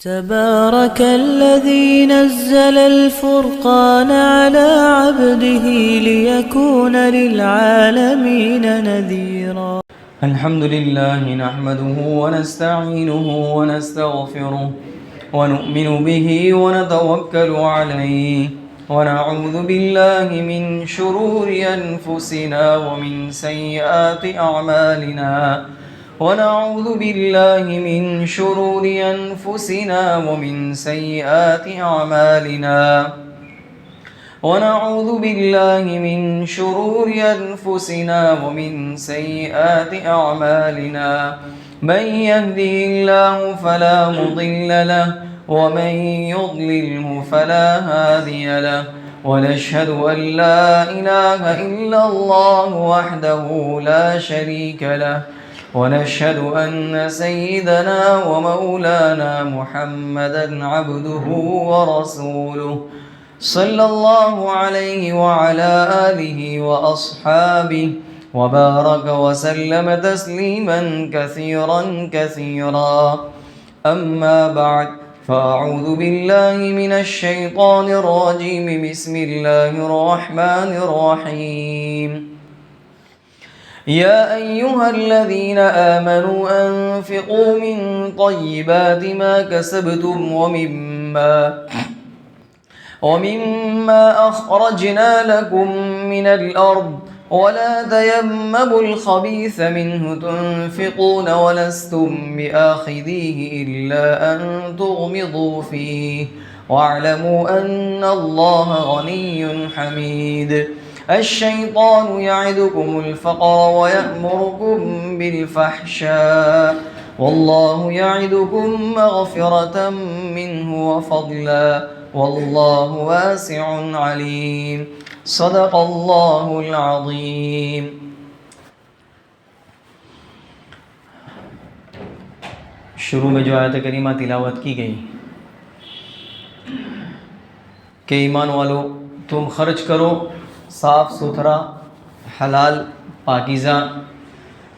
تبارك الذي نزل الفرقان على عبده ليكون للعالمين نذيرا. الحمد لله نحمده ونستعينه ونستغفره ونؤمن به ونتوكل عليه ونعوذ بالله من شرور أنفسنا ومن سيئات أعمالنا ونعوذ بالله من شرور أنفسنا ومن سيئات أعمالنا ونعوذ بالله من شرور أنفسنا ومن سيئات أعمالنا من يهده الله فلا مضل له ومن يضلله فلا هادي له ونشهد أن لا إله إلا الله وحده لا شريك له ونشهد أن سيدنا ومولانا محمدًا عبده ورسوله صلى الله عليه وعلى آله وأصحابه وبارك وسلم تسليمًا كثيرًا كثيرًا. أما بعد، فأعوذ بالله من الشيطان الرجيم. بسم الله الرحمن الرحيم. يا أيها الذين آمنوا أنفقوا من طيبات ما كسبتم ومما أخرجنا لكم من الأرض ولا تيمموا الخبيث منه تنفقون ولستم بآخذيه إلا أن تغمضوا فيه واعلموا أن الله غني حميد. الشيطان يعدكم الفقر ويأمركم بالفحشاء والله يعدكم مغفرة منه وفضلا والله واسع عليم. صدق الله العظيم. شروع میں جو آیت کریمہ تلاوت کی گئی کہ ایمان والو تم خرچ کرو صاف ستھرا حلال پاکیزہ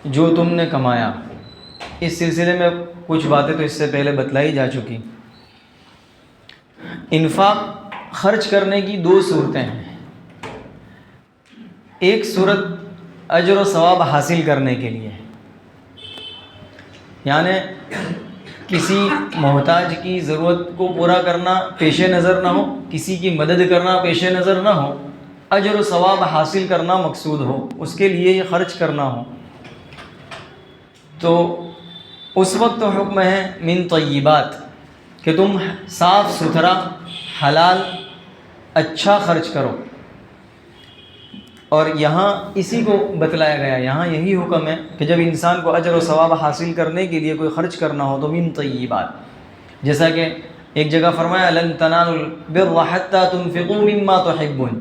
جو تم نے کمایا. اس سلسلے میں کچھ باتیں تو اس سے پہلے بتلائی جا چکی. انفاق خرچ کرنے کی دو صورتیں ہیں. ایک صورت اجر و ثواب حاصل کرنے کے لیے، یعنی کسی محتاج کی ضرورت کو پورا کرنا پیش نظر نہ ہو، کسی کی مدد کرنا پیش نظر نہ ہو، اجر و ثواب حاصل کرنا مقصود ہو، اس کے لیے یہ خرچ کرنا ہو، تو اس وقت تو حکم ہے من طیبات کہ تم صاف ستھرا حلال اچھا خرچ کرو. اور یہاں اسی کو بتلایا گیا، یہاں یہی حکم ہے کہ جب انسان کو اجر و ثواب حاصل کرنے کے لیے کوئی خرچ کرنا ہو تو من طیبات، جیسا کہ ایک جگہ فرمایا لن تنالوا البر حتى تنفقوا مما تحبون،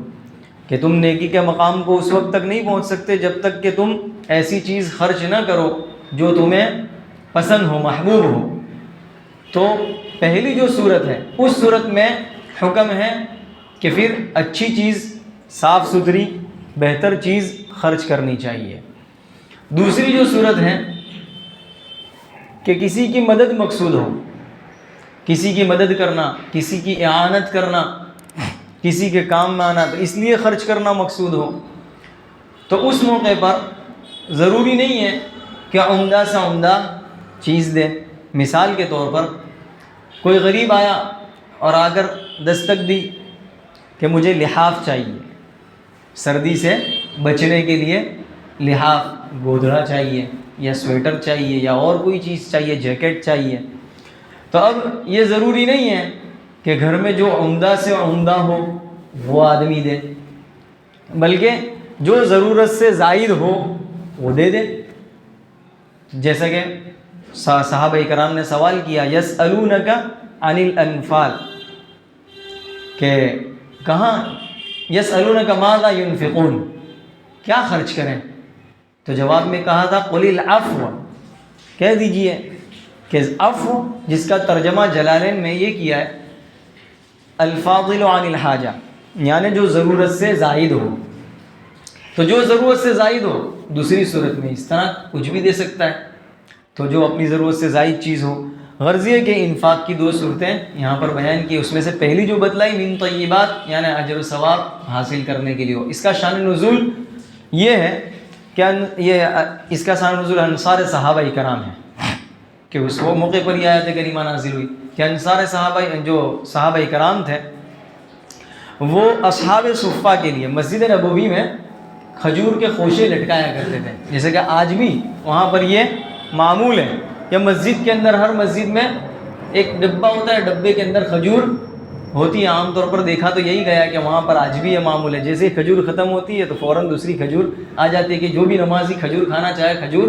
کہ تم نیکی کے مقام کو اس وقت تک نہیں پہنچ سکتے جب تک کہ تم ایسی چیز خرچ نہ کرو جو تمہیں پسند ہو، محبوب ہو. تو پہلی جو صورت ہے اس صورت میں حکم ہے کہ پھر اچھی چیز، صاف ستھری بہتر چیز خرچ کرنی چاہیے. دوسری جو صورت ہے کہ کسی کی مدد مقصود ہو، کسی کی مدد کرنا، کسی کی اعانت کرنا، کسی کے کام میں آنا، تو اس لیے خرچ کرنا مقصود ہو، تو اس موقع پر ضروری نہیں ہے کہ عمدہ سے عمدہ چیز دے. مثال کے طور پر کوئی غریب آیا اور آ کر دستک دی کہ مجھے لحاف چاہیے، سردی سے بچنے کے لیے لحاف، گودڑا چاہیے یا سویٹر چاہیے یا اور کوئی چیز چاہیے، جیکٹ چاہیے. تو اب یہ ضروری نہیں ہے کہ گھر میں جو عمدہ سے عمدہ ہو وہ آدمی دے، بلکہ جو ضرورت سے زائد ہو وہ دے دے. جیسا کہ صحابہ کرام نے سوال کیا یسألونک عن الانفال، کہ کہاں یسألونک ماذا ينفقون، کیا خرچ کریں؟ تو جواب میں کہا تھا قل العفو، کہہ دیجئے کہ عفو، جس کا ترجمہ جلالین میں یہ کیا ہے الفاضل عن الحاجہ، یعنی جو ضرورت سے زائد ہو. تو جو ضرورت سے زائد ہو دوسری صورت میں اس طرح کچھ بھی دے سکتا ہے. تو جو اپنی ضرورت سے زائد چیز ہو، غرضیے کے انفاق کی 2 صورتیں یہاں پر بیان کی، اس میں سے پہلی جو بتلائی من طیبات یعنی اجر و ثواب حاصل کرنے کے لیے ہو۔ اس کا شان نزول یہ ہے کہ اس کا شان نزول انصار صحابہ کرام ہے کہ اس وہ موقع پر یہ آیت کریمہ نازل ہوئی کہ انصار صحابہ کرام تھے وہ اصحاب صفہ کے لیے مسجد نبوی میں کھجور کے خوشے لٹکایا کرتے تھے، جیسے کہ آج بھی وہاں پر یہ معمول ہے کہ مسجد کے اندر، ہر مسجد میں ایک ڈبہ ہوتا ہے، ڈبے کے اندر کھجور ہوتی ہے۔ عام طور پر دیکھا تو یہی گیا کہ وہاں پر آج بھی یہ معمول ہے، جیسے کھجور ختم ہوتی ہے تو فوراً دوسری کھجور آ جاتی ہے کہ جو بھی نمازی کھجور کھانا چاہے کھجور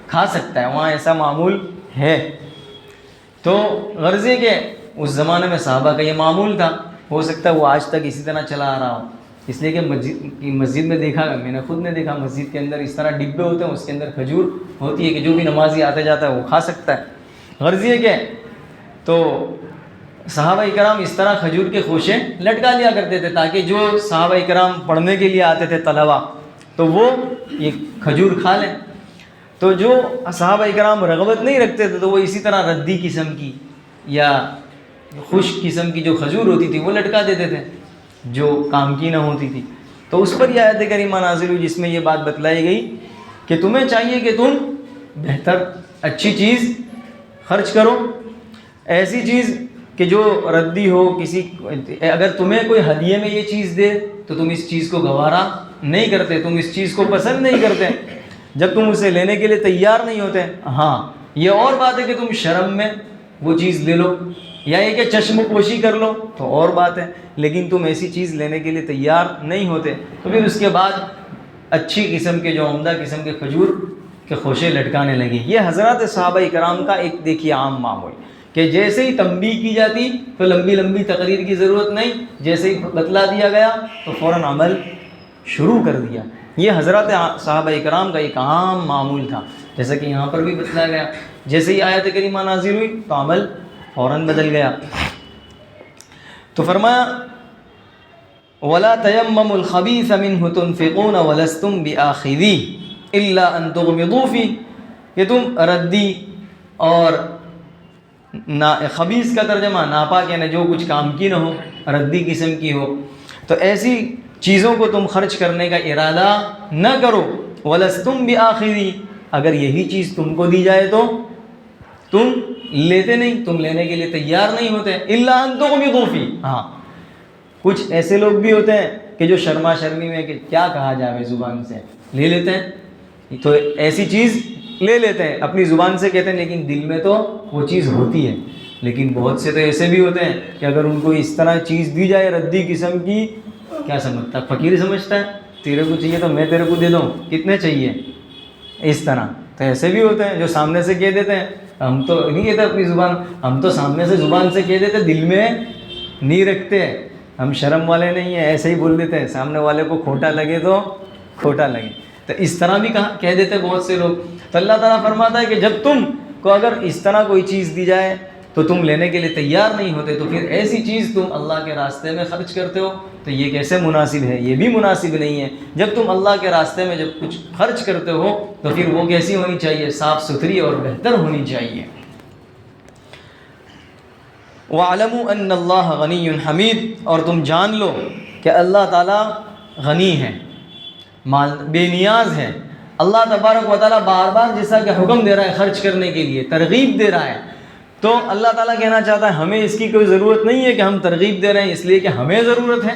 کھا سکتا ہے، وہاں ایسا معمول ہے۔ تو غرض ہے کہ اس زمانے میں صحابہ کا یہ معمول تھا، ہو سکتا ہے وہ آج تک اسی طرح چلا آ رہا ہو، اس لیے کہ مسجد میں دیکھا، میں نے خود نے دیکھا مسجد کے اندر اس طرح ڈبے ہوتے ہیں، اس کے اندر کھجور ہوتی ہے کہ جو بھی نمازی آتا جاتا ہے وہ کھا سکتا ہے۔ غرض یہ کہ تو صحابہ کرام اس طرح کھجور کے خوشے لٹکا لیا کرتے تھے تاکہ جو صحابہ کرام پڑھنے کے لیے آتے تھے طلبا تو وہ یہ کھجور کھا لیں۔ تو جو صحابہ کرام رغبت نہیں رکھتے تھے تو وہ اسی طرح ردی قسم کی یا خشک قسم کی جو کھجور ہوتی تھی وہ لٹکا دیتے تھے جو کام کی نہ ہوتی تھی۔ تو اس پر یہ آیت کریمہ نازل ہوئی جس میں یہ بات بتلائی گئی کہ تمہیں چاہیے کہ تم بہتر اچھی چیز خرچ کرو، ایسی چیز کہ جو ردی ہو، اگر تمہیں کوئی ہدیے میں یہ چیز دے تو تم اس چیز کو گوارا نہیں کرتے، تم اس چیز کو پسند نہیں کرتے جب تم اسے لینے کے لیے تیار نہیں ہوتے۔ ہاں یہ اور بات ہے کہ تم شرم میں وہ چیز لے لو یا یہ کہ چشم پوشی کر لو تو اور بات ہے، لیکن تم ایسی چیز لینے کے لیے تیار نہیں ہوتے تو پھر اس کے بعد اچھی قسم کے جو عمدہ قسم کے کھجور کے خوشے لٹکانے لگے۔ یہ حضرات صحابہ کرام کا ایک دیکھیے عام معمول کہ جیسے ہی تنبیہ کی جاتی تو لمبی لمبی تقریر کی ضرورت نہیں، جیسے ہی بتلا دیا گیا تو فوراً عمل شروع کر دیا۔ یہ حضرات صحابہ کرام کا ایک عام معمول تھا، جیسا کہ یہاں پر بھی بتلایا گیا، جیسے ہی آیت کریمہ نازل ہوئی تو عمل فوراً بدل گیا۔ تو فرمایا وَلَا تَيَمَّمُوا الْخَبِيثَ مِنْهُ تُنْفِقُونَ وَلَسْتُمْ بِآخِذِيهِ إِلَّا أَن تُغْمِضُوا فِيهِ، کہ تم ردی اور خبیث کا ترجمہ ناپاک یعنی جو کچھ کام کی نہ ہو، ردی قسم کی ہو، تو ایسی چیزوں کو تم خرچ کرنے کا ارادہ نہ کرو۔ وَلَسْتُمْ بِآخِذِيهِ، اگر یہی چیز تم کو دی جائے تو تم لیتے نہیں، تم لینے کے لیے تیار نہیں ہوتے۔ إِلَّا أَن تُغْمِضُوا فِيهِ، ہاں کچھ ایسے لوگ بھی ہوتے ہیں کہ جو شرما شرمی میں کہ کیا کہا جائے زبان سے لے لیتے ہیں، تو ایسی چیز لے لیتے ہیں، اپنی زبان سے کہتے ہیں لیکن دل میں تو وہ چیز ہوتی ہے۔ لیکن بہت سے تو ایسے بھی ہوتے ہیں کہ اگر ان کو اس طرح چیز دی جائے ردی قسم کی، کیا سمجھتا ہے، فقیر سمجھتا ہے، تیرے کو چاہیے تو میں تیرے کو دے دوں، کتنے چاہیے، اس طرح۔ تو ایسے بھی ہوتے ہیں جو سامنے سے کہہ دیتے ہیں، ہم تو نہیں کہتے اپنی زبان، ہم تو سامنے سے زبان سے کہہ دیتے، دل میں نہیں رکھتے، ہم شرم والے نہیں ہیں، ایسے ہی بول دیتے ہیں، سامنے والے کو کھوٹا لگے تو کھوٹا لگے، تو اس طرح بھی کہہ دیتے بہت سے لوگ۔ تو اللہ تعالیٰ فرماتا ہے کہ جب تم کو اگر اس طرح کوئی چیز دی جائے تو تم لینے کے لیے تیار نہیں ہوتے، تو پھر ایسی چیز تم اللہ کے راستے میں خرچ کرتے ہو تو یہ کیسے مناسب ہے؟ یہ بھی مناسب نہیں ہے۔ جب تم اللہ کے راستے میں جب کچھ خرچ کرتے ہو تو پھر وہ کیسی ہونی چاہیے؟ صاف ستھری اور بہتر ہونی چاہیے۔ وَاعْلَمُوا أَنَّ اللَّهَ غَنِيٌّ حَمِيدٌ، اور تم جان لو کہ اللہ تعالیٰ غنی ہے، بے نیاز ہے۔ اللہ تبارک و تعالیٰ بار بار جیسا کہ حکم دے رہا ہے خرچ کرنے کے لیے، ترغیب دے رہا ہے، تو اللہ تعالیٰ کہنا چاہتا ہے ہمیں اس کی کوئی ضرورت نہیں ہے کہ ہم ترغیب دے رہے ہیں اس لیے کہ ہمیں ضرورت ہے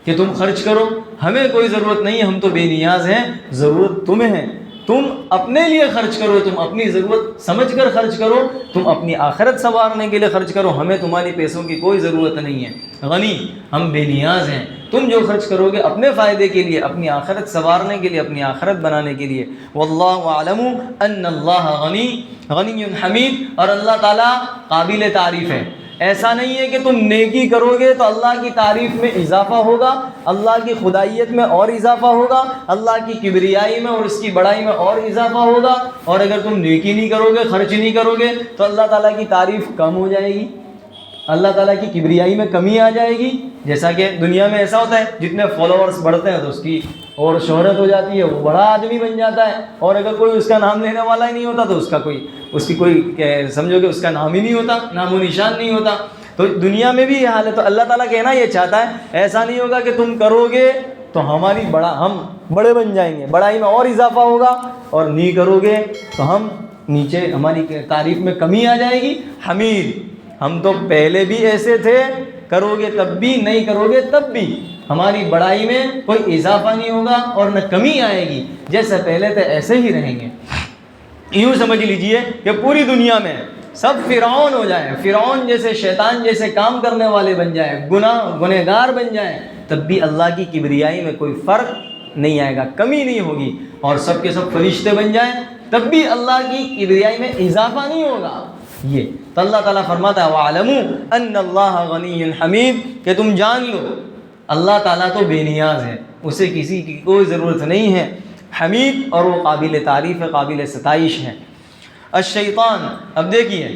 کہ تم خرچ کرو، ہمیں کوئی ضرورت نہیں ہے، ہم تو بے نیاز ہیں، ضرورت تمہیں ہے، تم اپنے لیے خرچ کرو، تم اپنی ضرورت سمجھ کر خرچ کرو، تم اپنی آخرت سنوارنے کے لیے خرچ کرو، ہمیں تمہاری پیسوں کی کوئی ضرورت نہیں ہے۔ غنی، ہم بے نیاز ہیں، تم جو خرچ کرو گے اپنے فائدے کے لیے، اپنی آخرت سنوارنے کے لیے، اپنی آخرت بنانے کے لیے۔ واللہ اعلم ان اللہ غنی حمید، اور اللہ تعالیٰ قابل تعریف ہے۔ ایسا نہیں ہے کہ تم نیکی کرو گے تو اللہ کی تعریف میں اضافہ ہوگا، اللہ کی خدائیت میں اور اضافہ ہوگا، اللہ کی کبریائی میں اور اس کی بڑائی میں اور اضافہ ہوگا، اور اگر تم نیکی نہیں کرو گے، خرچ نہیں کرو گے تو اللہ تعالیٰ کی تعریف کم ہو جائے گی۔ اللہ تعالیٰ کی کبریائی میں کمی آ جائے گی. جیسا کہ دنیا میں ایسا ہوتا ہے جتنے فالوورس بڑھتے ہیں تو اس کی اور شہرت ہو جاتی ہے, وہ بڑا آدمی بن جاتا ہے, اور اگر کوئی اس کا نام لینے والا ہی نہیں ہوتا تو اس کی کوئی سمجھو کہ اس کا نام ہی نہیں ہوتا, نام و نشان نہیں ہوتا. تو دنیا میں بھی یہ حال ہے. تو اللہ تعالیٰ کہنا یہ چاہتا ہے ایسا نہیں ہوگا کہ تم کرو گے تو ہم بڑے بن جائیں گے, بڑائی میں اور اضافہ ہوگا, اور نہیں کرو گے تو ہم نیچے, ہماری تعریف میں کمی آ جائے گی. حمید, ہم تو پہلے بھی ایسے تھے, کرو گے تب بھی, نہیں کرو گے تب بھی, ہماری بڑائی میں کوئی اضافہ نہیں ہوگا اور نہ کمی آئے گی, جیسے پہلے تھے ایسے ہی رہیں گے. یوں سمجھ لیجئے کہ پوری دنیا میں سب فرعون ہو جائیں, فرعون جیسے شیطان جیسے کام کرنے والے بن جائیں, گنہگار بن جائیں, تب بھی اللہ کی کبریائی میں کوئی فرق نہیں آئے گا, کمی نہیں ہوگی. اور سب کے سب فرشتے بن جائیں تب بھی اللہ کی کبریائی میں اضافہ نہیں ہوگا. یہ تو اللہ تعالیٰ فرماتا ہے وَاعْلَمُوا أَنَّ اللَّهَ غَنِيٌّ حَمِيدٌ, کہ تم جان لو اللہ تعالیٰ تو بے نیاز ہے, اسے کسی کی کوئی ضرورت نہیں ہے. حمید, اور وہ قابل تعریف ہے, قابل ستائش ہے. الشیطان, اب دیکھیے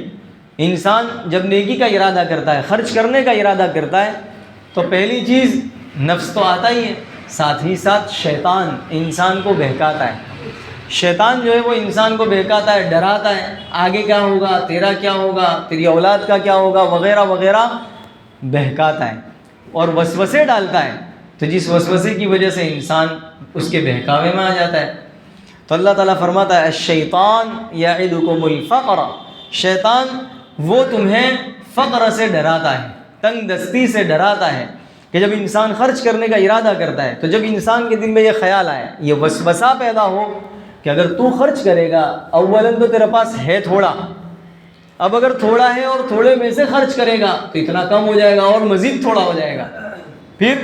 انسان جب نیکی کا ارادہ کرتا ہے, خرچ کرنے کا ارادہ کرتا ہے, تو پہلی چیز نفس تو آتا ہی ہے, ساتھ ہی ساتھ شیطان انسان کو بہکاتا ہے. شیطان جو ہے وہ انسان کو بہکاتا ہے, ڈراتا ہے, آگے کیا ہوگا, تیرا کیا ہوگا, تیری اولاد کا کیا ہوگا, وغیرہ وغیرہ بہکاتا ہے اور وسوسے ڈالتا ہے. تو جس وسوسے کی وجہ سے انسان اس کے بہکاوے میں آ جاتا ہے. تو اللہ تعالیٰ فرماتا ہے الشیطان یعدکم الفقر, شیطان وہ تمہیں فقر سے ڈراتا ہے, تنگ دستی سے ڈراتا ہے. کہ جب انسان خرچ کرنے کا ارادہ کرتا ہے, تو جب انسان کے دل میں یہ خیال آئے, یہ وسوسہ پیدا ہو کہ اگر تو خرچ کرے گا, اولاً تو تیرے پاس ہے تھوڑا, اب اگر تھوڑا ہے اور تھوڑے میں سے خرچ کرے گا تو اتنا کم ہو جائے گا اور مزید تھوڑا ہو جائے گا, پھر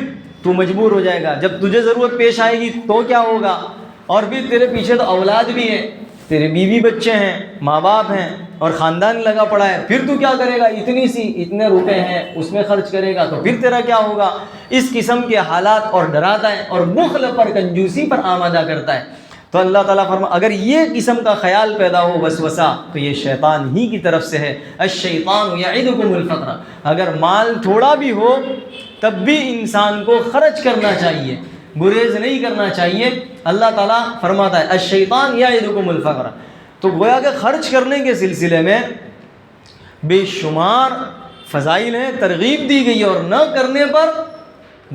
تو مجبور ہو جائے گا. جب تجھے ضرورت پیش آئے گی تو کیا ہوگا, اور پھر تیرے پیچھے تو اولاد بھی ہے, تیرے بیوی بچے ہیں, ماں باپ ہیں, اور خاندان لگا پڑا ہے, پھر تو کیا کرے گا, اتنے روپے ہیں اس میں خرچ کرے گا تو پھر تیرا کیا ہوگا. اس قسم کے حالات اور ڈراتا ہے اور بخل پر, کنجوسی پر آمادہ کرتا ہے. تو اللہ تعالیٰ اگر یہ قسم کا خیال پیدا ہو, وسوسہ, تو یہ شیطان ہی کی طرف سے ہے. الشیطان یعدکم الفقر, اگر مال تھوڑا بھی ہو تب بھی انسان کو خرچ کرنا چاہیے, گریز نہیں کرنا چاہیے. اللہ تعالیٰ فرماتا ہے الشیطان یعدکم الفقر. تو گویا کہ خرچ کرنے کے سلسلے میں بے شمار فضائل ہیں, ترغیب دی گئی ہے, اور نہ کرنے پر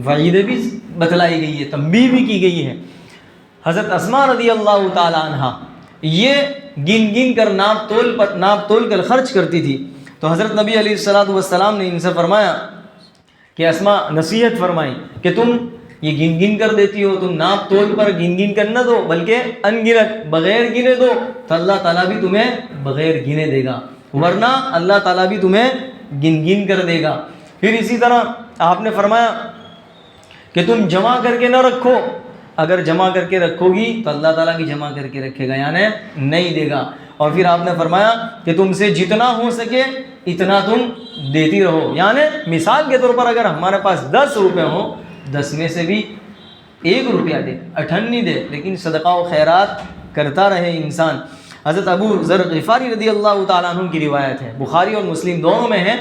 وعید بھی بتلائی گئی ہے, تنبیہ بھی کی گئی ہے. حضرت اسماء رضی اللہ تعالی عنہ یہ گن گن کر ناپ تول کر خرچ کرتی تھی. تو حضرت نبی علیہ الصلوۃ والسلام نے ان سے فرمایا کہ اسماء نصیحت فرمائی کہ تم یہ گن گن کر دیتی ہو, تم ناپ تول پر گن گن کر نہ دو, بلکہ ان گنت بغیر گنے دو, تو اللہ تعالیٰ بھی تمہیں بغیر گنے دے گا, ورنہ اللہ تعالیٰ بھی تمہیں گن گن کر دے گا. پھر اسی طرح آپ نے فرمایا کہ تم جمع کر کے نہ رکھو, اگر جمع کر کے رکھو گی تو اللہ تعالیٰ بھی جمع کر کے رکھے گا, یعنی نہیں دے گا. اور پھر آپ نے فرمایا کہ تم سے جتنا ہو سکے اتنا تم دیتی رہو, یعنی مثال کے طور پر اگر ہمارے پاس 10 روپے ہوں, 10 میں سے بھی 1 روپیہ دے, 98 دے, لیکن صدقہ و خیرات کرتا رہے انسان. حضرت ابو ذر غفاری رضی اللہ تعالیٰ عنہ کی روایت ہے, بخاری اور مسلم دونوں میں ہے.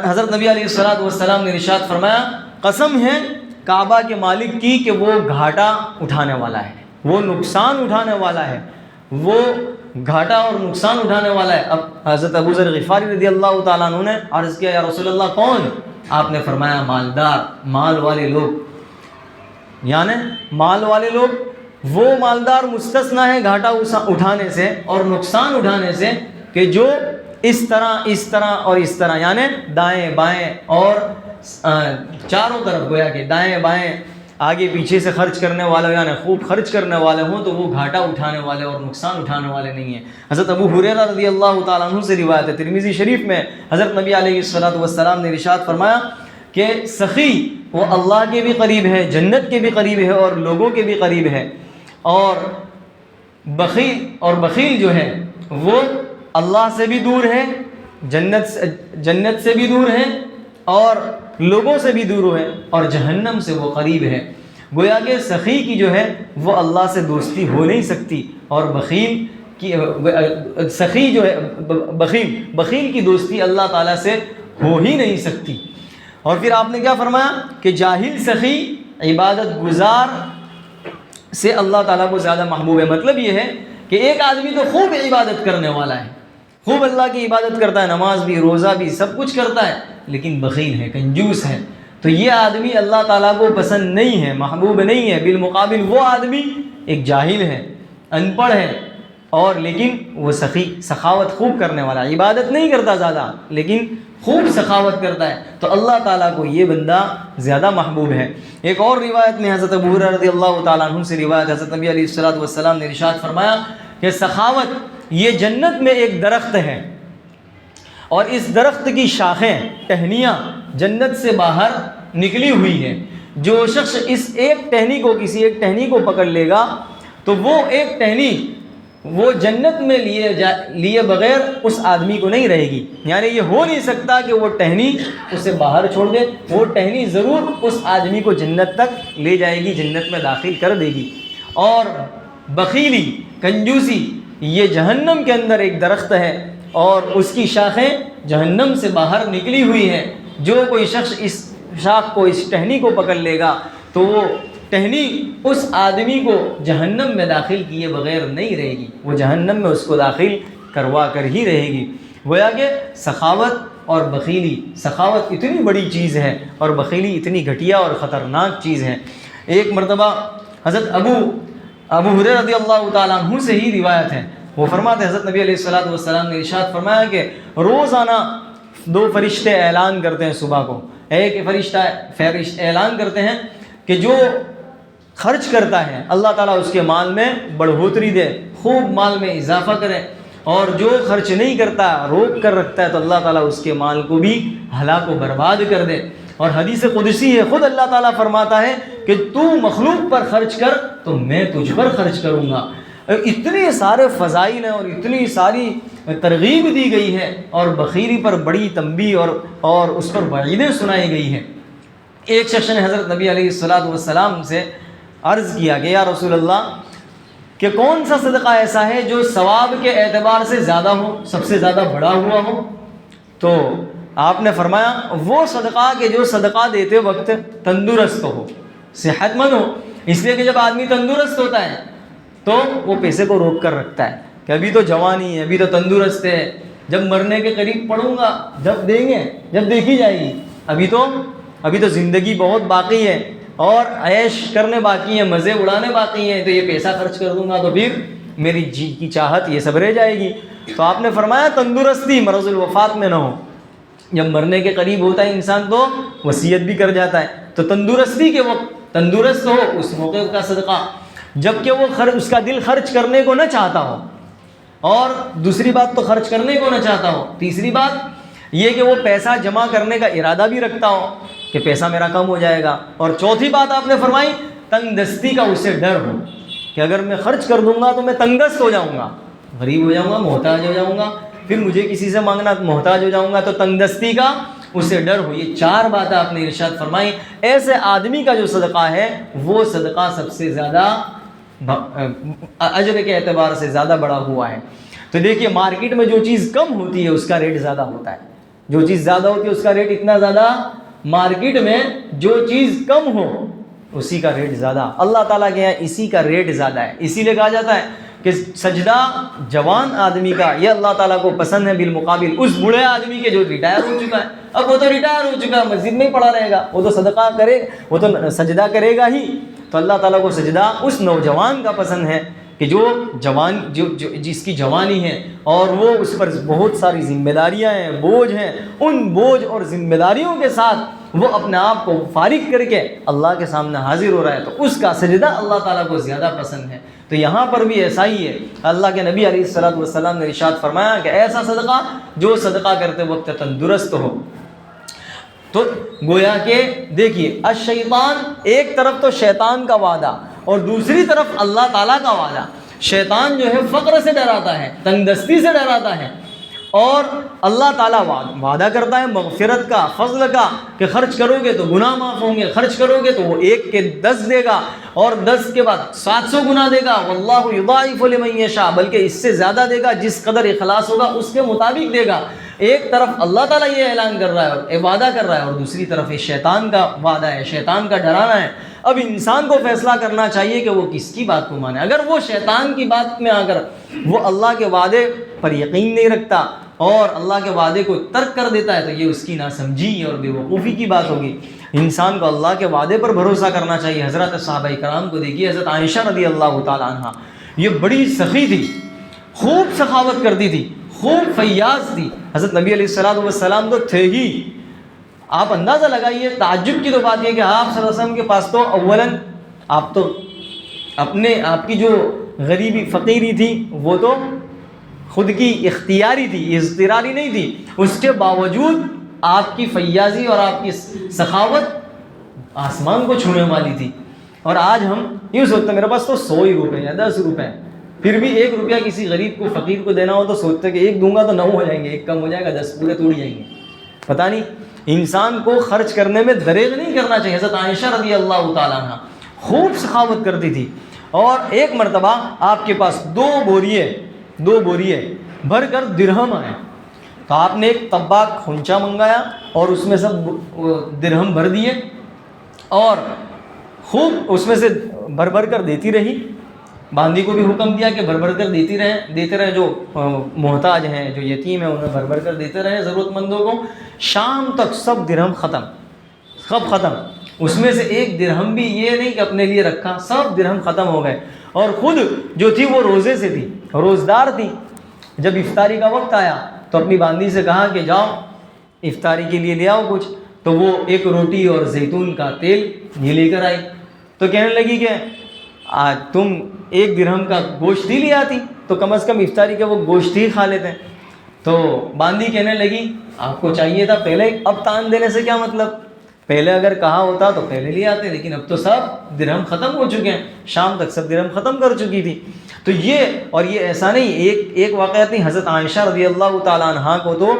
حضرت نبی علیہ الصلوۃ والسلام نے ارشاد فرمایا قسم ہے کعبہ کے مالک کی کہ وہ گھاٹا اٹھانے والا ہے, وہ نقصان اٹھانے والا ہے, وہ گھاٹا اور نقصان اٹھانے والا ہے. اب حضرت ابو ذر غفاری رضی اللہ تعالیٰ عنہ نے عرض کیا یا رسول اللہ کون؟ آپ نے فرمایا مالدار, مال والے لوگ, یعنی مال والے لوگ. وہ مالدار مستثنا ہے گھاٹا اٹھانے سے اور نقصان اٹھانے سے کہ جو اس طرح اور اس طرح, یعنی دائیں بائیں اور چاروں طرف گویا کہ دائیں بائیں آگے پیچھے سے خرچ کرنے والے, یعنی خوب خرچ کرنے والے ہوں تو وہ گھاٹا اٹھانے والے اور نقصان اٹھانے والے نہیں ہیں. حضرت ابو ہریرہ رضی اللہ تعالیٰ عنہ سے روایت ہے, ترمذی شریف میں, حضرت نبی علیہ الصلوۃ والسلام نے ارشاد فرمایا کہ سخی وہ اللہ کے بھی قریب ہے, جنت کے بھی قریب ہے اور لوگوں کے بھی قریب ہے, اور بخیل جو ہے وہ اللہ سے بھی دور ہے, جنت سے بھی دور ہے اور لوگوں سے بھی دور ہے, اور جہنم سے وہ قریب ہے. گویا کہ سخی کی جو ہے وہ اللہ سے دوستی ہو نہیں سکتی, اور بخیل کی دوستی اللہ تعالیٰ سے ہو ہی نہیں سکتی۔ اور پھر آپ نے کیا فرمایا کہ جاہل سخی عبادت گزار سے اللہ تعالیٰ کو زیادہ محبوب ہے۔ مطلب یہ ہے کہ ایک آدمی تو خوب عبادت کرنے والا ہے، خوب اللہ کی عبادت کرتا ہے، نماز بھی روزہ بھی سب کچھ کرتا ہے، لیکن بخیل ہے، کنجوس ہے، تو یہ آدمی اللہ تعالیٰ کو پسند نہیں ہے، محبوب نہیں ہے۔ بالمقابل وہ آدمی ایک جاہل ہے، ان پڑھ ہے، اور لیکن وہ سخی، سخاوت خوب کرنے والا، عبادت نہیں کرتا زیادہ لیکن خوب سخاوت کرتا ہے، تو اللہ تعالیٰ کو یہ بندہ زیادہ محبوب ہے۔ ایک اور روایت میں حضرت ابو ہریرہ رضی اللہ تعالیٰ عنہ سے روایت، حضرت نبی علیہ الصلوۃ والسلام نے ارشاد فرمایا کہ سخاوت یہ جنت میں ایک درخت ہے، اور اس درخت کی شاخیں، ٹہنیاں جنت سے باہر نکلی ہوئی ہیں۔ جو شخص اس ایک ٹہنی کو، کسی ایک ٹہنی کو پکڑ لے گا تو وہ ایک ٹہنی وہ جنت میں لیے بغیر اس آدمی کو نہیں رہے گی، یعنی یہ ہو نہیں سکتا کہ وہ ٹہنی اسے باہر چھوڑ دے، وہ ٹہنی ضرور اس آدمی کو جنت تک لے جائے گی، جنت میں داخل کر دے گی۔ اور بخیلی، کنجوسی، یہ جہنم کے اندر ایک درخت ہے اور اس کی شاخیں جہنم سے باہر نکلی ہوئی ہیں۔ جو کوئی شخص اس شاخ کو، اس ٹہنی کو پکڑ لے گا تو وہ ٹہنی اس آدمی کو جہنم میں داخل کیے بغیر نہیں رہے گی، وہ جہنم میں اس کو داخل کروا کر ہی رہے گی۔ گویا کہ سخاوت اور بخیلی، سخاوت اتنی بڑی چیز ہے اور بخیلی اتنی گھٹیا اور خطرناک چیز ہے۔ ایک مرتبہ حضرت ابو ہریرہ رضی اللہ تعالیٰ عنہ سے ہی روایت ہے، وہ فرماتے ہیں حضرت نبی علیہ الصلوۃ والسلام نے ارشاد فرمایا کہ روزانہ دو فرشتے اعلان کرتے ہیں صبح کو، ایک فرشتہ اعلان کرتے ہیں کہ جو خرچ کرتا ہے اللہ تعالیٰ اس کے مال میں بڑھوتری دے، خوب مال میں اضافہ کرے، اور جو خرچ نہیں کرتا، روک کر رکھتا ہے، تو اللہ تعالیٰ اس کے مال کو بھی ہلاک و برباد کر دے۔ اور حدیث قدسی ہے، خود اللہ تعالیٰ فرماتا ہے کہ تو مخلوق پر خرچ کر تو میں تجھ پر خرچ کروں گا۔ اتنے سارے فضائل ہیں اور اتنی ساری ترغیب دی گئی ہے، اور بخیلی پر بڑی تنبیہ اور اس پر وعیدیں سنائی گئی ہیں۔ ایک شخص نے حضرت نبی علیہ الصلوۃ والسلام سے عرض کیا کہ یا رسول اللہ، کہ کون سا صدقہ ایسا ہے جو ثواب کے اعتبار سے زیادہ ہو، سب سے زیادہ بڑا ہوا ہو؟ تو آپ نے فرمایا وہ صدقہ کہ جو صدقہ دیتے وقت تندرست ہو، صحت مند ہو۔ اس لیے کہ جب آدمی تندرست ہوتا ہے تو وہ پیسے کو روک کر رکھتا ہے کہ ابھی تو جوانی ہے، ابھی تو تندرست ہے، جب مرنے کے قریب پڑوں گا جب دیں گے، جب دیکھی جائے گی، ابھی تو زندگی بہت باقی ہے اور عیش کرنے باقی ہیں، مزے اڑانے باقی ہیں، تو یہ پیسہ خرچ کر دوں گا تو پھر میری جی کی چاہت یہ سب رہ جائے گی۔ تو آپ نے فرمایا تندرستی مرض الوفات میں نہ ہو، جب مرنے کے قریب ہوتا ہے انسان تو وصیت بھی کر جاتا ہے، تو تندرستی کے وقت تندرست ہو اس موقع کا صدقہ، جبکہ وہ اس کا دل خرچ کرنے کو نہ چاہتا ہو، اور دوسری بات تو خرچ کرنے کو نہ چاہتا ہو، تیسری بات یہ کہ وہ پیسہ جمع کرنے کا ارادہ بھی رکھتا ہو کہ پیسہ میرا کم ہو جائے گا، اور چوتھی بات آپ نے فرمائی تنگ دستی کا اسے ڈر ہو کہ اگر میں خرچ کر دوں گا تو میں تنگ دست ہو جاؤں گا، غریب ہو جاؤں گا، محتاج ہو جاؤں گا، پھر مجھے کسی سے مانگنا محتاج ہو جاؤں گا، تو تنگ دستی کا اسے ڈر ہو۔ یہ چار باتیں آپ نے ارشاد فرمائی۔ ایسے آدمی کا جو صدقہ ہے وہ صدقہ سب سے زیادہ اجر کے اعتبار سے زیادہ بڑا ہوا ہے۔ تو دیکھیے مارکیٹ میں جو چیز کم ہوتی ہے اس کا ریٹ زیادہ ہوتا ہے، جو چیز زیادہ ہوتی ہے اس کا ریٹ اتنا زیادہ، مارکیٹ میں جو چیز کم ہو اسی کا ریٹ زیادہ، اللہ تعالیٰ کے یہاں اسی کا ریٹ زیادہ ہے۔ اسی لیے کہا جاتا ہے کہ سجدہ جوان آدمی کا یہ اللہ تعالیٰ کو پسند ہے، بالمقابل اس بوڑھے آدمی کے جو ریٹائر ہو چکا ہے۔ اب وہ تو ریٹائر ہو چکا ہے، مسجد میں ہی پڑا رہے گا، وہ تو صدقہ کرے، وہ تو سجدہ کرے گا ہی، تو اللہ تعالیٰ کو سجدہ اس نوجوان کا پسند ہے کہ جو جس کی جوانی ہے اور وہ اس پر بہت ساری ذمہ داریاں ہیں، بوجھ ہیں، ان بوجھ اور ذمہ داریوں کے ساتھ وہ اپنے آپ کو فارغ کر کے اللہ کے سامنے حاضر ہو رہا ہے، تو اس کا سجدہ اللہ تعالیٰ کو زیادہ پسند ہے۔ تو یہاں پر بھی ایسا ہی ہے، اللہ کے نبی علیہ الصلوۃ والسلام نے ارشاد فرمایا کہ ایسا صدقہ جو صدقہ کرتے وقت تندرست ہو۔ تو گویا کہ دیکھیے الشیطان، ایک طرف تو شیطان کا وعدہ اور دوسری طرف اللہ تعالیٰ کا وعدہ۔ شیطان جو ہے فقر سے ڈراتا ہے، تنگ دستی سے ڈراتا ہے، اور اللہ تعالیٰ وعدہ کرتا ہے مغفرت کا، فضل کا، کہ خرچ کرو گے تو گناہ معاف ہوں گے، خرچ کرو گے تو وہ 1 کے 10 دے گا، اور 10 کے بعد 700 گنا دے گا، واللہ یضاعف لمن یشاء، بلکہ اس سے زیادہ دے گا، جس قدر اخلاص ہوگا اس کے مطابق دے گا۔ ایک طرف اللہ تعالیٰ یہ اعلان کر رہا ہے اور وعدہ کر رہا ہے، اور دوسری طرف یہ شیطان کا وعدہ ہے، شیطان کا ڈرانا ہے۔ اب انسان کو فیصلہ کرنا چاہیے کہ وہ کس کی بات کو مانے۔ اگر وہ شیطان کی بات میں آ کر وہ اللہ کے وعدے پر یقین نہیں رکھتا اور اللہ کے وعدے کو ترک کر دیتا ہے تو یہ اس کی ناسمجھی اور بے وقوفی کی بات ہوگی۔ انسان کو اللہ کے وعدے پر بھروسہ کرنا چاہیے۔ حضرت صحابہ کرام کو دیکھیے، حضرت عائشہ رضی اللہ تعالیٰ عنہ یہ بڑی سخی تھی، خوب سخاوت کرتی تھی، خوب فیاض تھی۔ حضرت نبی علیہ الصلوۃ والسلام تو تھے ہی، آپ اندازہ لگائیے، تعجب کی تو بات یہ کہ آپ صلی اللہ علیہ وسلم کے پاس تو اولاً آپ تو آپ کی جو غریبی فقیری تھی وہ تو خود کی اختیاری تھی، اضطراری نہیں تھی، اس کے باوجود آپ کی فیاضی اور آپ کی سخاوت آسمان کو چھونے والی تھی۔ اور آج ہم یوں سوچتے ہیں میرے پاس تو 100 ہی روپے یا 10 روپے ہیں، پھر بھی 1 روپیہ کسی غریب کو فقیر کو دینا ہو تو سوچتے کہ 1 دوں گا تو 9 ہو جائیں گے، 1 کم ہو جائے گا، 10 پورے توڑ جائیں گے۔ پتہ نہیں، انسان کو خرچ کرنے میں دریغ نہیں کرنا چاہیے۔ حضرت عائشہ رضی اللہ تعالیٰ عنہ خوب سخاوت کرتی تھی، اور ایک مرتبہ آپ کے پاس 2 بوریے بھر کر درہم آئے، تو آپ نے ایک طباق خنچا منگایا اور اس میں سب درہم بھر دیے اور خوب اس میں سے بھر بھر کر دیتی رہی۔ باندی کو بھی حکم دیا کہ بھر بھر کر دیتے رہیں، جو محتاج ہیں، جو یتیم ہیں، انہیں بھر بھر کر دیتے رہیں، ضرورت مندوں کو۔ شام تک سب درہم ختم، اس میں سے 1 درہم بھی یہ نہیں کہ اپنے لیے رکھا، سب درہم ختم ہو گئے۔ اور خود جو تھی وہ روزے سے تھی، روزدار تھی۔ جب افطاری کا وقت آیا تو اپنی باندی سے کہا کہ جاؤ افطاری کے لیے لے آؤ کچھ، تو وہ 1 روٹی اور زیتون کا تیل یہ لے کر آئی۔ تو کہنے لگی کہ تم 1 درہم کا گوشت ہی لے آتی تو کم از کم افطاری کا وہ گوشت ہی کھا لیتے۔ تو باندی کہنے لگی آپ کو چاہیے تھا پہلے، اب تان دینے سے کیا مطلب، پہلے اگر کہا ہوتا تو پہلے لے آتے، لیکن اب تو سب درہم ختم ہو چکے ہیں، شام تک سب درہم ختم کر چکی تھی۔ تو یہ ایسا نہیں، ایک واقعہ تھی حضرت عائشہ رضی اللہ تعالیٰ عنہ کو تو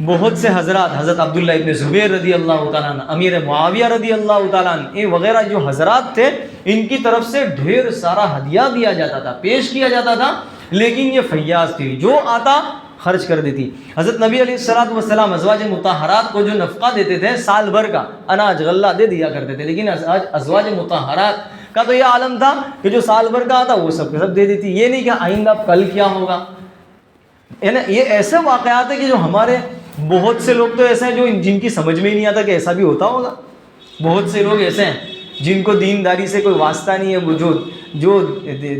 بہت سے حضرات، حضرت عبداللہ ابن زبیر رضی اللہ تعالیٰ عنہ، امیر معاویہ رضی اللہ تعالیٰ عنہ، یہ وغیرہ جو حضرات تھے، ان کی طرف سے ڈھیر سارا ہدیہ دیا جاتا تھا، پیش کیا جاتا تھا، لیکن یہ فیاض تھی، جو آتا خرچ کر دیتی۔ حضرت نبی علیہ الصلوۃ والسلام ازواج مطہرات کو جو نفقہ دیتے تھے سال بھر کا اناج غلہ دے دیا کرتے تھے، لیکن ازواج مطہرات کا تو یہ عالم تھا کہ جو سال بھر کا آتا وہ سب کے سب دے دیتی، یہ نہیں کہ آئندہ کل کیا ہوگا۔ یہ ایسے واقعات ہیں کہ جو ہمارے بہت سے لوگ تو ایسے ہیں جو جن کی سمجھ میں ہی نہیں آتا کہ ایسا بھی ہوتا ہوگا۔ بہت سے لوگ ایسے ہیں جن کو دینداری سے کوئی واسطہ نہیں ہے، وہ جو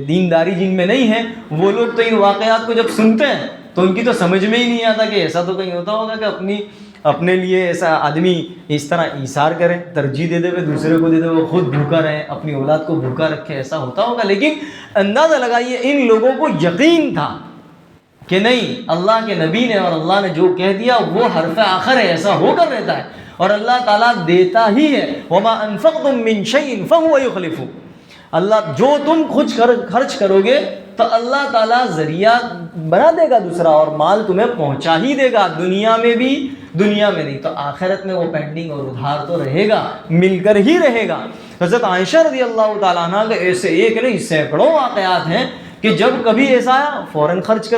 دینداری جن میں نہیں ہے، وہ لوگ تو ان واقعات کو جب سنتے ہیں تو ان کی تو سمجھ میں ہی نہیں آتا کہ ایسا تو کہیں ہوتا ہوگا کہ اپنے لیے ایسا آدمی اس طرح ایثار کرے، ترجیح دے دے ہوئے دوسرے کو دے دے وہ خود بھوکا رہے، اپنی اولاد کو بھوکا رکھے، ایسا ہوتا ہوگا۔ لیکن اندازہ لگائیے ان لوگوں کو یقین تھا کہ نہیں، اللہ کے نبی نے اور اللہ نے جو کہہ دیا وہ حرف آخر ہے، ایسا ہو کر رہتا ہے، اور اللہ تعالیٰ دیتا ہی ہے۔ وَمَا أَنفَقْتُم مِّن شَيْءٍ فَهُوَ يُخْلِفُهُ، اللہ جو تم خرچ کرو گے تو اللہ تعالیٰ ذریعہ بنا دے گا دوسرا، اور مال تمہیں پہنچا ہی دے گا، دنیا میں بھی، دنیا میں نہیں تو آخرت میں وہ پینڈنگ اور ادھار تو رہے گا، مل کر ہی رہے گا۔ حضرت عائشہ رضی اللہ تعالیٰ عنہ کے ایسے ایک نہیں سینکڑوں واقعات ہیں کہ جب کبھی ایسا آیا فوراً خرچ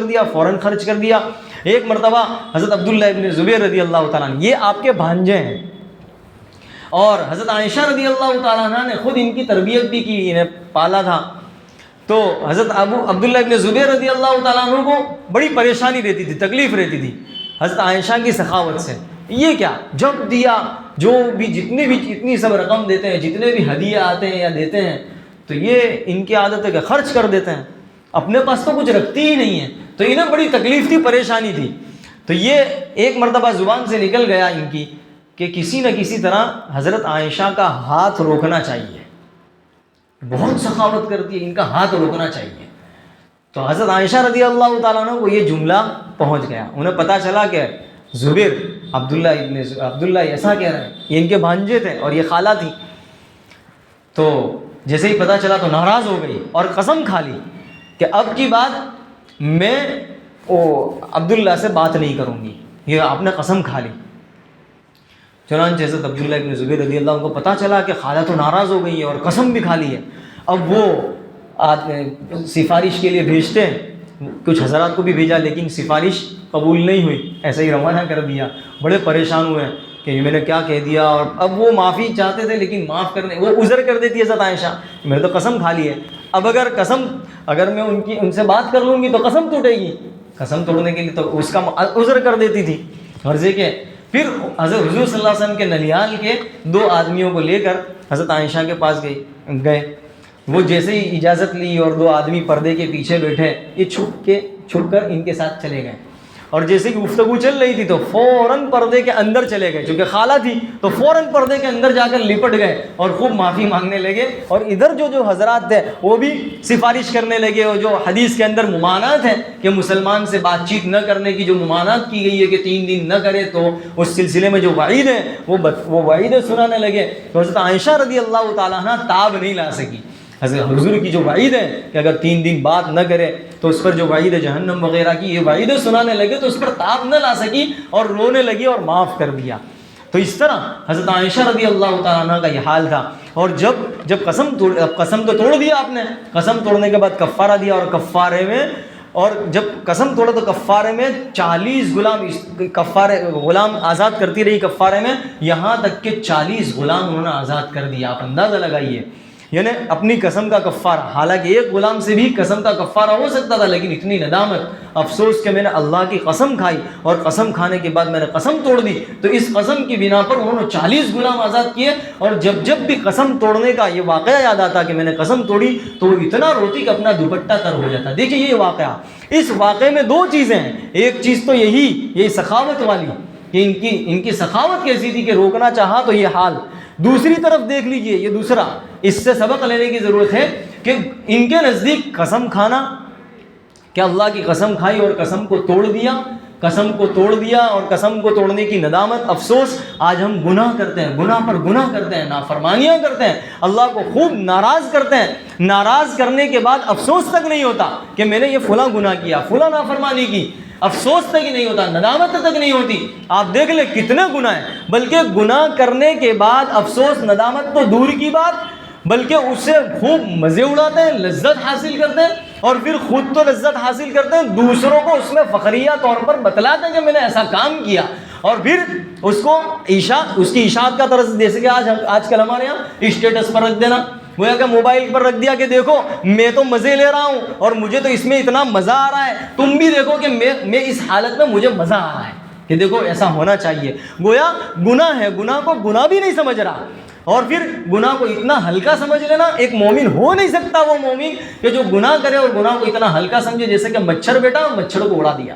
کر دیا۔ ایک مرتبہ حضرت عبداللہ ابن زبیر رضی اللہ تعالیٰ عنہ، یہ آپ کے بھانجے ہیں، اور حضرت عائشہ رضی اللہ تعالیٰ عنہ نے خود ان کی تربیت بھی کی، انہیں پالا تھا۔ تو حضرت عبداللہ ابن زبیر رضی اللہ تعالیٰ عنہ کو بڑی پریشانی رہتی تھی، تکلیف رہتی تھی حضرت عائشہ کی سخاوت سے۔ یہ کیا، جب دیا جو بھی جتنی سب رقم دیتے ہیں، جتنے بھی ہدیے آتے ہیں یا دیتے ہیں، تو یہ ان کی عادت ہے کہ خرچ کر دیتے ہیں، اپنے پاس تو کچھ رکھتی ہی نہیں ہے۔ تو انہیں بڑی تکلیف تھی، پریشانی تھی۔ تو یہ ایک مرتبہ زبان سے نکل گیا ان کی کہ کسی نہ کسی طرح حضرت عائشہ کا ہاتھ روکنا چاہیے، بہت سخاوت کرتی ہے، ان کا ہاتھ روکنا چاہیے۔ تو حضرت عائشہ رضی اللہ تعالیٰ عنہ کو یہ جملہ پہنچ گیا، انہیں پتہ چلا کہ زبیر عبداللہ ایسا کہہ رہے ہیں، یہ ان کے بھانجے تھے اور یہ خالہ تھی۔ تو جیسے ہی پتہ چلا تو ناراض ہو گئی اور قسم کھا لی کہ اب کی بات میں عبداللہ سے بات نہیں کروں گی، یہ آپ نے قسم کھا لی۔ چنانچہ حضرت عبداللہ ابن زبیر رضی اللہ عنہ کو پتہ چلا کہ خالہ تو ناراض ہو گئی ہے اور قسم بھی کھا لی ہے۔ اب وہ سفارش کے لیے بھیجتے ہیں کچھ حضرات کو بھی بھیجا لیکن سفارش قبول نہیں ہوئی، ایسے ہی روانہ کر دیا۔ بڑے پریشان ہوئے کہ میں نے کیا کہہ دیا، اور اب وہ معافی چاہتے تھے لیکن معاف کرنے وہ عذر کر دیتی ہے حضرت عائشہ، میں نے تو قسم کھا لی ہے، اب اگر میں ان سے بات کر لوں گی تو قسم ٹوٹے گی، قسم توڑنے کے لیے تو اس کا عذر کر دیتی تھی غرضے کے۔ پھر حضرت حضور صلی اللہ علیہ وسلم کے نلیال کے 2 آدمیوں کو لے کر حضرت عائشہ کے پاس گئے، وہ جیسے ہی اجازت لی اور 2 آدمی پردے کے پیچھے بیٹھے، یہ چھپ کر ان کے ساتھ چلے گئے، اور جیسے کہ گفتگو چل رہی تھی تو فوراً پردے کے اندر چلے گئے، چونکہ خالہ تھی تو فوراً پردے کے اندر جا کر لپٹ گئے اور خوب معافی مانگنے لگے، اور ادھر جو حضرات تھے وہ بھی سفارش کرنے لگے، اور جو حدیث کے اندر ممانعت ہے کہ مسلمان سے بات چیت نہ کرنے کی جو ممانعت کی گئی ہے کہ 3 دن نہ کرے، تو اس سلسلے میں جو وعید ہے وہ وعیدیں سنانے لگے۔ تو حضرت عائشہ رضی اللہ تعالیٰ عنہ تاب نہیں لا سکی، حضرت حضور کی جو وعید ہے کہ اگر 3 دن بات نہ کرے تو اس پر جو وعید ہے جہنم وغیرہ کی، یہ وعیدیں سنانے لگے تو اس پر تاب نہ لا سکی اور رونے لگی اور معاف کر دیا۔ تو اس طرح حضرت عائشہ رضی اللہ تعالیٰ عنہ کا یہ حال تھا۔ اور جب قسم تو توڑ دیا آپ نے، قسم توڑنے کے بعد کفارہ دیا، اور کفارے میں، اور جب قسم توڑا تو کفارے میں 40 غلام آزاد کرتی رہی کفارے میں، یہاں تک کہ 40 غلام انہوں نے آزاد کر دیا۔ آپ اندازہ لگائیے، یعنی اپنی قسم کا کفارہ، حالانکہ ایک غلام سے بھی قسم کا کفارہ ہو سکتا تھا، لیکن اتنی ندامت، افسوس کہ میں نے اللہ کی قسم کھائی اور قسم کھانے کے بعد میں نے قسم توڑ دی، تو اس قسم کی بنا پر انہوں نے 40 غلام آزاد کیے۔ اور جب بھی قسم توڑنے کا یہ واقعہ یاد آتا کہ میں نے قسم توڑی تو وہ اتنا روتی کہ اپنا دوپٹہ تر ہو جاتا۔ دیکھیے یہ واقعہ، اس واقعے میں 2 چیزیں ہیں، ایک چیز تو یہی سخاوت والی کہ ان کی سخاوت کیسی تھی کہ روکنا چاہا تو یہ حال، دوسری طرف دیکھ لیجئے یہ دوسرا، اس سے سبق لینے کی ضرورت ہے کہ ان کے نزدیک قسم کھانا، کہ اللہ کی قسم کھائی اور قسم کو توڑ دیا، اور قسم کو توڑنے کی ندامت، افسوس، آج ہم گناہ کرتے ہیں، گناہ پر گناہ کرتے ہیں، نافرمانیاں کرتے ہیں، اللہ کو خوب ناراض کرتے ہیں، ناراض کرنے کے بعد افسوس تک نہیں ہوتا کہ میں نے یہ فلاں گناہ کیا، فلاں نافرمانی کی، افسوس تک ہی نہیں ہوتا، ندامت تک نہیں ہوتی۔ آپ دیکھ لیں کتنے گناہ ہیں، بلکہ گناہ کرنے کے بعد افسوس ندامت تو دور کی بات، بلکہ اس سے خوب مزے اڑاتے ہیں، لذت حاصل کرتے ہیں، اور پھر خود تو لذت حاصل کرتے ہیں، دوسروں کو اس میں فخریہ طور پر بتلاتے ہیں کہ میں نے ایسا کام کیا، اور پھر اس کی اشاعت کا طرز، جیسے کہ آج کل ہمارے یہاں اسٹیٹس پر رکھ دینا، گویا کہ موبائل پر رکھ دیا کہ دیکھو میں تو مزے لے رہا ہوں اور مجھے تو اس میں اتنا مزہ آ رہا ہے، تم بھی دیکھو کہ میں اس حالت میں مجھے مزہ آ رہا ہے، کہ دیکھو ایسا ہونا چاہیے۔ گویا گناہ ہے، گناہ کو گناہ بھی نہیں سمجھ رہا، اور پھر گناہ کو اتنا ہلکا سمجھ لینا۔ ایک مومن ہو نہیں سکتا وہ مومن کہ جو گناہ کرے اور گناہ کو اتنا ہلکا سمجھے جیسے کہ مچھر بیٹا اور مچھر کو اڑا دیا،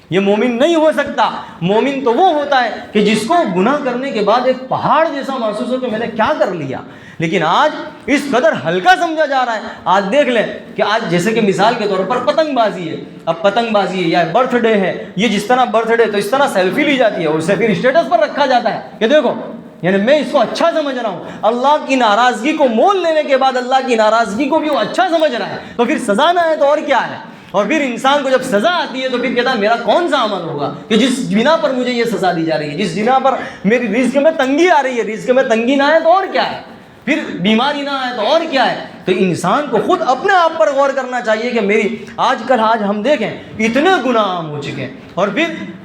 یہ مومن نہیں ہو سکتا۔ مومن تو وہ ہوتا ہے کہ جس کو گناہ کرنے کے بعد ایک پہاڑ جیسا محسوس ہو کہ میں نے کیا کر لیا، لیکن آج اس قدر ہلکا سمجھا جا رہا ہے۔ آج دیکھ لیں کہ آج جیسے کہ مثال کے طور پر پتنگ بازی ہے، اب پتنگ بازی ہے یا برتھ ڈے ہے، یہ جس طرح برتھ ڈے تو اس طرح سیلفی لی جاتی ہے اور اسے پھر اسٹیٹس پر رکھا جاتا ہے کہ دیکھو، یعنی میں اس کو اچھا سمجھ رہا ہوں۔ اللہ کی ناراضگی کو مول لینے کے بعد اللہ کی ناراضگی کو بھی وہ اچھا سمجھ رہا ہے، تو پھر سزا نہ ہے تو اور کیا ہے؟ اور پھر انسان کو جب سزا آتی ہے تو پھر کہتا ہے میرا کون سا عمل ہوگا کہ جس بنا پر مجھے یہ سزا دی جا رہی ہے، جس بنا پر میری رزق میں تنگی آ رہی ہے، رزق میں تنگی نہ آئے تو اور کیا ہے، پھر بیماری نہ آئے تو اور کیا ہے۔ تو انسان کو خود اپنے آپ پر غور کرنا چاہیے کہ میری آج ہم دیکھیں اتنے گناہ عام ہو چکے ہیں، اور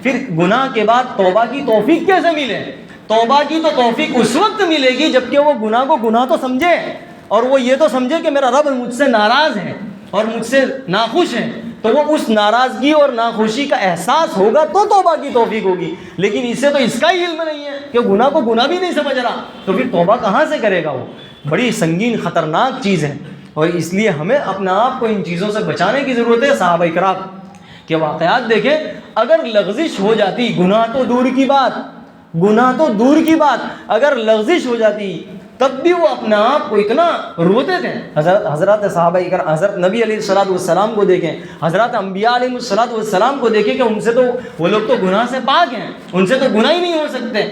پھر گناہ کے بعد توبہ کی توفیق کیسے ملے؟ توبہ کی تو توفیق اس وقت ملے گی جبکہ وہ گناہ کو گناہ تو سمجھے، اور وہ یہ تو سمجھے کہ میرا رب مجھ سے ناراض ہے اور مجھ سے ناخوش ہے، تو وہ اس ناراضگی اور ناخوشی کا احساس ہوگا تو توبہ کی توفیق ہوگی۔ لیکن اسے تو اس کا ہی علم نہیں ہے کہ گناہ کو گناہ بھی نہیں سمجھ رہا، تو پھر توبہ کہاں سے کرے گا؟ وہ بڑی سنگین خطرناک چیز ہے، اور اس لیے ہمیں اپنے آپ کو ان چیزوں سے بچانے کی ضرورت ہے۔ صحابہ کرام کے واقعات دیکھیں، اگر لغزش ہو جاتی، گناہ تو دور کی بات، اگر لغزش ہو جاتی تب بھی وہ اپنے آپ کو اتنا روتے تھے۔ حضرات صحابہ کرام، حضرت نبی علیہ الصلوۃ والسلام کو دیکھیں، حضرات انبیاء علیہ الصلوۃ والسلام کو دیکھیں کہ ان سے تو وہ لوگ تو گناہ سے پاک ہیں، ان سے تو گناہ ہی نہیں ہو سکتے،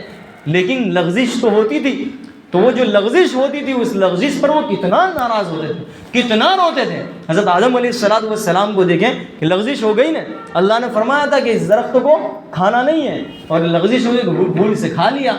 لیکن لغزش تو ہوتی تھی، تو وہ جو لغزش ہوتی تھی اس لغزش پر وہ کتنا ناراض ہوتے تھے، کتنا روتے تھے۔ حضرت آدم علیہ الصلوۃ والسلام کو دیکھیں کہ لغزش ہو گئی نا، اللہ نے فرمایا تھا کہ اس درخت کو کھانا نہیں ہے، اور لغزش ہو گئی، بھول سے کھا لیا،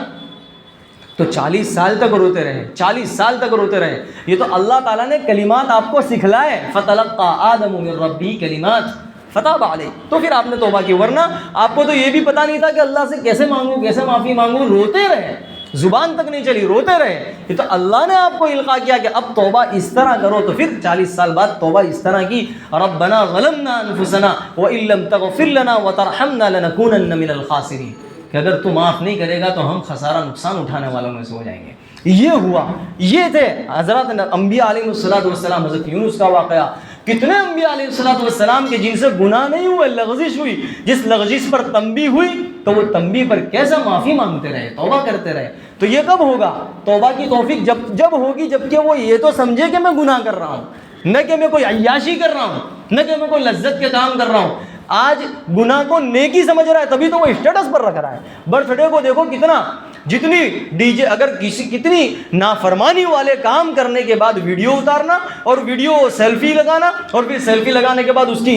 تو 40 سال تک روتے رہے، 40 سال تک روتے رہے۔ یہ تو اللہ تعالیٰ نے کلمات آپ کو سکھلائے، فَتَلَقَّىٰ آدَمُ مِن رَّبِّهِ كَلِمَاتٍ فتاب علیہ، تو پھر آپ نے توبہ کی، ورنہ آپ کو تو یہ بھی پتہ نہیں تھا کہ اللہ سے کیسے مانگوں، کیسے معافی مانگوں، روتے رہے، زبان تک نہیں چلی، روتے رہے۔ یہ تو اللہ نے آپ کو القاء کیا کہ اب توبہ اس طرح کرو، تو پھر 40 سال بعد توبہ اس طرح کی، ربنا ظلمنا انفسنا وان لم تغفر لنا وترحمنا لنکونن من الخاسرین، کہ اگر تو معاف نہیں کرے گا تو ہم خسارہ نقصان اٹھانے والوں میں سے ہو جائیں گے۔ یہ ہوا، یہ تھے حضرات انبیاء علیہ السلام۔ حضرت یونس کا واقعہ، کتنے انبیاء علیہ السلام کے جن سے گناہ نہیں ہوئے، لغزش ہوئی، جس لغزش پر تنبیہ ہوئی تو وہ تنبیہ پر کیسا معافی مانگتے رہے، توبہ کرتے رہے۔ تو یہ کب ہوگا؟ توبہ کی توفیق جب ہوگی جبکہ وہ یہ تو سمجھے کہ میں گناہ کر رہا ہوں، نہ کہ میں کوئی عیاشی کر رہا ہوں، نہ کہ میں کوئی لذت کے کام کر رہا ہوں۔ آج گناہ کو نیکی سمجھ رہا ہے، تبھی تو وہ اسٹیٹس پر رکھ رہا ہے۔ برتھ ڈے کو دیکھو کتنا، جتنی ڈی جے، اگر کتنی نافرمانی والے کام کرنے کے بعد ویڈیو اتارنا اور ویڈیو سیلفی لگانا، اور پھر سیلفی لگانے کے بعد اس کی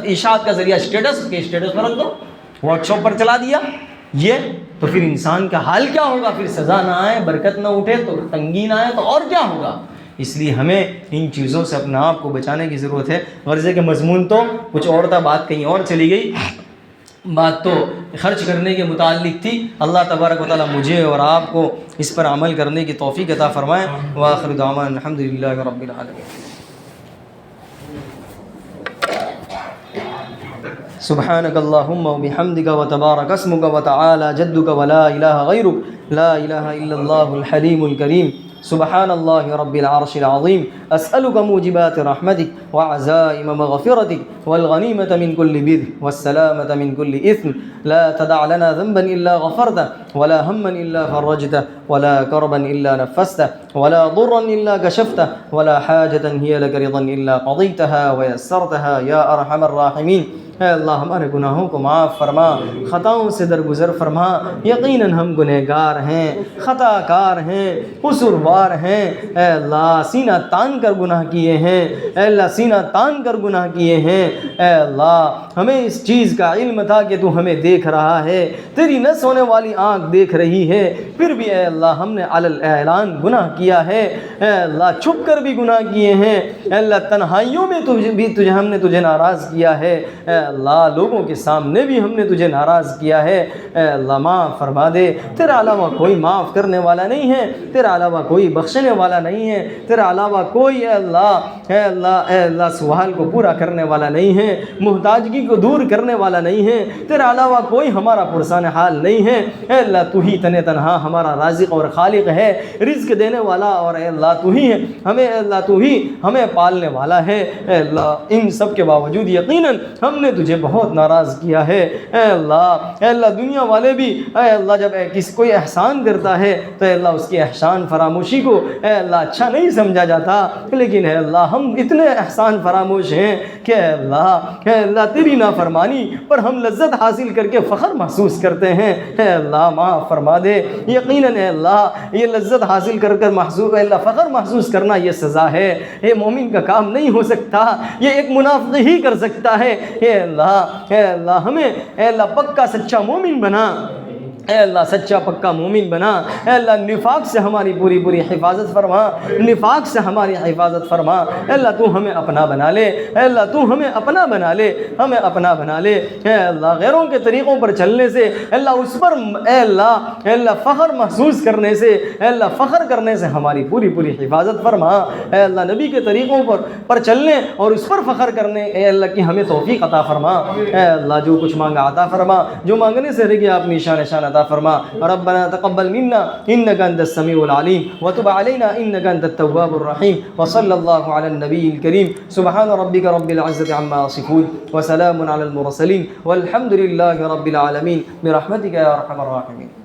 اشاعت کا ذریعہ اسٹیٹس پر رکھ دو، واٹس ایپ پر چلا دیا۔ یہ تو پھر انسان کا حال کیا ہوگا؟ پھر سزا نہ آئے، برکت نہ اٹھے، تو تنگی نہ آئے، تو اور کیا ہوگا؟ اس لیے ہمیں ان چیزوں سے اپنا آپ کو بچانے کی ضرورت ہے۔ غرضے کے مضمون تو کچھ اور تھا، بات کہیں اور چلی گئی، بات تو خرچ کرنے کے متعلق تھی۔ اللہ تبارک و تعالیٰ مجھے اور آپ کو اس پر عمل کرنے کی توفیق عطا فرمائے۔ وآخر دعوانا الحمدللہ رب العالمین۔ سبحانك اللهم وبحمدك وتبارك اسمك وتعالى جدك ولا إله غيرك، لا إله إلا الله الحليم الكريم، سبحان الله رب العرش العظيم، أسألك موجبات رحمتك وعزائم مغفرتك والغنيمة من كل بر والسلامة من كل إثم، لا تدع لنا ذنبا إلا غفرته ولا هما إلا فرجته ولا كربا إلا نفسته ولا ضرا إلا كشفته ولا حاجة هي لك رضا إلا قضيتها ويسرتها يا أرحم الراحمين۔ اے اللہ ہمارے گناہوں کو معاف فرما، خطاؤں سے درگزر فرما۔ یقیناً ہم گنہگار ہیں، خطا کار ہیں، قصوروار ہیں۔ اے اللہ سینہ تان کر گناہ کیے ہیں، اے اللہ سینہ تان کر گناہ کیے ہیں۔ اے اللہ ہمیں اس چیز کا علم تھا کہ تو ہمیں دیکھ رہا ہے، تیری نہ سونے والی آنکھ دیکھ رہی ہے، پھر بھی اے اللہ ہم نے علی الاعلان گناہ کیا ہے۔ اے اللہ چھپ کر بھی گناہ کیے ہیں، اے اللہ تنہائیوں میں ہم نے تجھے ناراض کیا ہے، اے اللہ لوگوں کے سامنے بھی ہم نے تجھے ناراض کیا ہے۔ اے اللہ معاف فرما دے، تیرا علاوہ کوئی معاف کرنے والا نہیں ہے، تیرا علاوہ کوئی بخشنے والا نہیں ہے، تیرا علاوہ کوئی اے اللہ سوال کو پورا کرنے والا نہیں ہے، محتاجگی کو دور کرنے والا نہیں ہے، تیرا علاوہ کوئی ہمارا پرسان حال نہیں ہے۔ اے اللہ تو ہی تنہا ہمارا رازق اور خالق ہے، رزق دینے والا، اور اے اللہ تو ہی ہمیں، اے اللہ تو ہی ہمیں پالنے والا ہے۔ اے اللہ ان سب کے باوجود یقیناً ہم نے تجھے بہت ناراض کیا ہے۔ اے اللہ دنیا والے بھی اے اللہ جب کوئی احسان کرتا ہے تو اے اللہ اس کی احسان فراموشی کو اے اللہ اچھا نہیں سمجھا جاتا، لیکن اے اللہ ہم اتنے احسان فراموش ہیں کہ اے اللہ تیری نافرمانی پر ہم لذت حاصل کر کے فخر محسوس کرتے ہیں۔ اے اللہ معاف فرما دے، یقیناً اے اللہ یہ لذت حاصل کر محسوس، اے اللہ فخر محسوس کرنا یہ سزا ہے، یہ مومن کا کام نہیں ہو سکتا، یہ ایک منافق ہی کر سکتا ہے۔ اے اللہ ہمیں اے اللہ پکا سچا مومن بنا، اے اللہ سچا پکا مومن بنا۔ اے اللہ نفاق سے ہماری پوری حفاظت فرما، نفاق سے ہماری حفاظت فرما۔ اے اللہ تو ہمیں اپنا بنا لے، اے اللہ تو ہمیں اپنا بنا لے، ہمیں اپنا بنا لے۔ اے اللہ غیروں کے طریقوں پر چلنے سے اے اللہ اس پر اے اللہ فخر محسوس کرنے سے، اے اللہ فخر کرنے سے ہماری پوری حفاظت فرما۔ اے اللہ نبی کے طریقوں پر چلنے اور اس پر فخر کرنے اے اللہ کی ہمیں توفیق عطا فرما۔ اے اللہ جو کچھ مانگا عطا فرما، جو مانگنے سے رہ گیا اپنی شان عطا فرما۔ ربنا تقبل منا انك انت السميع العليم وتب علينا انك انت التواب الرحيم، وصلى الله على النبي الكريم، سبحان ربك رب العزة عما يصفون وسلام على المرسلين والحمد لله رب العالمين برحمتك يا ارحم الراحمين۔